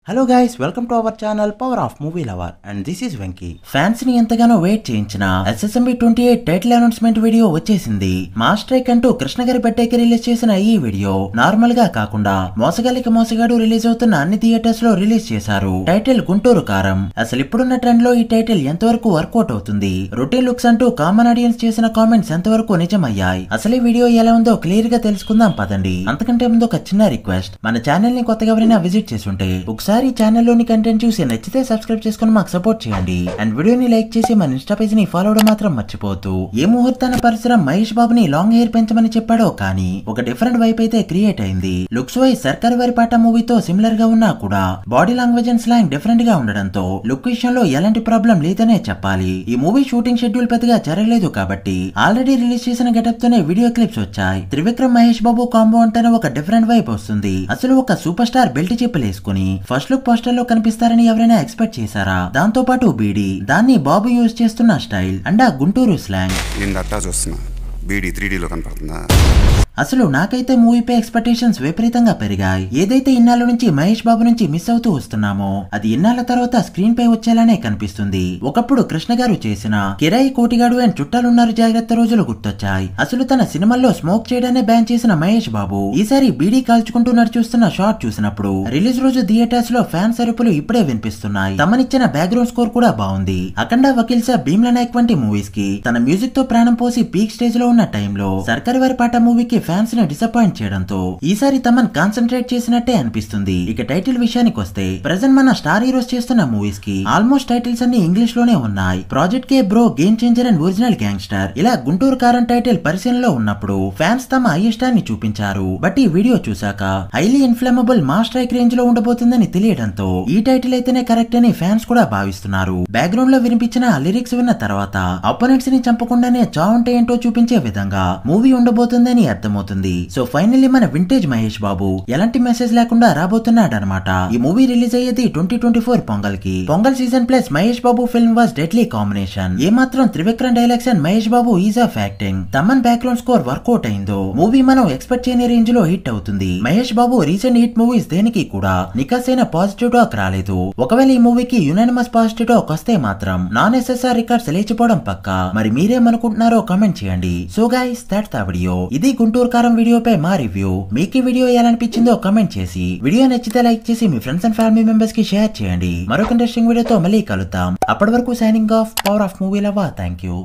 Hello guys, welcome to our channel power of movie lover and this is Venky. Fans ని ఎంతగానో wait చేయించిన SSMB 28 title announcement video వచ్చేసింది. Mass strike అంటూ కృష్ణ గారి బర్త్డేకి రిలీజ్ చేసిన ఈ వీడియో నార్మల్ గా కాకుండా మోసగాలికి మోసగాడు రిలీజ్ అవుతున్న అన్ని థియేటర్స్ లో రిలీజ్ చేశారు. టైటిల్ గుంటూరు కారం. అసలు ఇప్పుడున్న ట్రెండ్ లో ఈ టైటిల్ ఎంతవరకు వర్కౌట్ అవుతుంది, రొటీన్ లుక్స్ అంటూ కామన్ ఆడియన్స్ చేసిన కామెంట్స్ ఎంతవరకు నిజమయ్యాయి, అసలు ఈ వీడియో ఎలా ఉందో క్లియర్ గా తెలుసుకుందాం పదండి. అంతకంటే ముందు ఒక చిన్న రిక్వెస్ట్, మన ఛానల్ ని కొత్తగా ఎవరైనా విజిట్ చేస్తుంటే ఒకసారి ఛానల్లోని కంటెంట్ చూసి నచ్చితే సబ్స్క్రైబ్ చేసుకుని మాకు సపోర్ట్ చేయండి. అండ్ వీడియోని లైక్ చేసి మన ఇన్స్టా పేజ్ ని ఫాలో అవడం మాత్రం మర్చిపోవద్దు. ఏ ముహూర్తాన పరిసరం మహేష్ బాబుని లాంగ్ హెయిర్ పెంచమని చెప్పాడో కానీ ఒక డిఫరెంట్ వైప్ అయితే క్రియేట్ అయింది. లుక్స్ వైజ్ సర్కార్ వారి పాట మూవీతో సిమిలర్ గా ఉన్నా కూడా body language and slang different గా ఉండడంతో లుక్ విషయంలో ఎలాంటి ప్రాబ్లం లేదనే చెప్పాలి. ఈ మూవీ షూటింగ్ షెడ్యూల్ పెద్దగా జరగలేదు కాబట్టి ఆల్రెడీ రిలీజ్ చేసిన గెటప్ తోనే వీడియో క్లిప్స్ వచ్చాయి. త్రివిక్రమ్ మహేష్ బాబు కాంబో అంటేనే ఒక డిఫరెంట్ వైప్ వస్తుంది. అసలు ఒక సూపర్ స్టార్ బెల్ట్ చెప్పులేసుకుని ఫస్ట్ లుక్ పోస్టర్ లో కనిపిస్తారని ఎవరైనా ఎక్స్పెక్ట్ చేశారా? దాంతో పాటు బీడీ, దాన్ని బాబు యూజ్ చేస్తున్న స్టైల్ అండ్ ఆ గుంటూరు స్లాంగ్. బీడీ 3D లో కనపడుతుందా? అసలు నాకైతే మూవీపై ఎక్స్పెక్టేషన్స్ విపరీతంగా పెరిగాయి. ఏదైతే ఇన్నాళ్ళ నుంచి మహేష్ బాబు నుంచి మిస్ అవుతూ వస్తున్నామో అది ఇన్నాళ్ళ తర్వాత స్క్రీన్ పై వచ్చేలానే కనిపిస్తుంది. ఒకప్పుడు కృష్ణ గారు చేసిన కిరాయి కోటిగాడు అండ్ చుట్టాలున్నారు జాగ్రత్త రోజులు గుర్తొచ్చాయి. అసలు తన సినిమాల్లో స్మోక్ చేయడానే బ్యాన్ చేసిన మహేష్ బాబు ఈసారి బీడీ కాల్చుకుంటూ నడుచూస్తున్న షాట్ చూసినప్పుడు రిలీజ్ రోజు థియేటర్స్ లో ఫ్యాన్స్ అరుపులు ఇప్పుడే వినిపిస్తున్నాయి. తమనిచ్చిన బ్యాక్గ్రౌండ్ స్కోర్ కూడా బాగుంది. అఖండ, వకీల్ సాబ్, భీమ్లా నాయక్ వంటి మూవీస్ కి తన మ్యూజిక్ తో ప్రాణం పోసి పీక్ స్టేజ్ లో ఉన్న టైంలో సర్కార్ వారి పాట మూవీకి ఫ్యాన్స్ ని డిసప్పాయింట్ చేయడంతో ఈసారి తమన్ కాన్సన్ట్రేట్ చేసినట్టే అనిపిస్తుంది. ఇక టైటిల్ విషయానికి వస్తే ప్రెజెంట్ మన స్టార్ హీరోస్ చేస్తున్న మూవీస్ కి ఆల్మోస్ట్ టైటిల్స్ అన్ని ఇంగ్లీష్ లోనే ఉన్నాయి. Project K bro, game changer and original gangster ఇలా గుంటూరు కారం టైటిల్ పరిశీలనలో ఉన్నప్పుడు ఫ్యాన్స్ తమ అయిష్టాన్ని చూపించారు. బట్ ఈ వీడియో చూసాక highly inflammable mass strike range లో ఉండబోతుందని తెలియడంతో ఈ టైటిల్ అయితేనే కరెక్ట్ అని ఫ్యాన్స్ కూడా భావిస్తున్నారు. బ్యాక్గ్రౌండ్ లో వినిపించిన లిరిక్స్ విన్న తర్వాత అపోనెంట్స్ ని చంపకుండానే చావుంటే ఏంటో చూపించే విధంగా మూవీ ఉండబోతుందని అర్థమవుతుంది. సో ఫైనల్లీ మన వింటేజ్ మహేష్ బాబు ఎలాంటి మెసేజ్ లేకుండా రాబోతున్నాడనమాట. ఈ మూవీ రిలీజ్ అయ్యేది 2024 పొంగల్ కి. Pongal season plus Mahesh Babu film was deadly combination. ఏ మాత్రం Trivikram dialogues and Mahesh Babu is of acting, Thaman background score work out అయిందో మూవీ మనం ఎక్స్పెక్ట్ చేయని రేంజ్ లో హిట్ అవుతుంది. Mahesh Babu recent hit movies దేనికి కూడా నికాసైన పాజిటివ్ టాక్ రాలేదు. ఒకవేళ ఈ మూవీకి యునానిమస్ పాజిటివ్ టాక్ వస్తే మాత్రం నాన్ SSR రికార్డ్స్ లేచిపోవడం పక్కా. మరి మీరేమనుకుంటున్నారో కామెంట్ చేయండి. So guys, that's the video. ఇది గుంటూరు కారం వీడియోపై మా రివ్యూ. మీకు ఈ వీడియో ఎలా అనిపించిందో కామెంట్ చేసి, వీడియో నచ్చితే లైక్ చేసి మీ ఫ్రెండ్స్ అండ్ ఫ్యామిలీ మెంబర్స్ కి షేర్ చేయండి. మరొక ఇంట్రెస్టింగ్ వీడియోతో మళ్ళీ కలుద్దాం. అప్పటి వరకు signing off, power of movie lover. Thank you.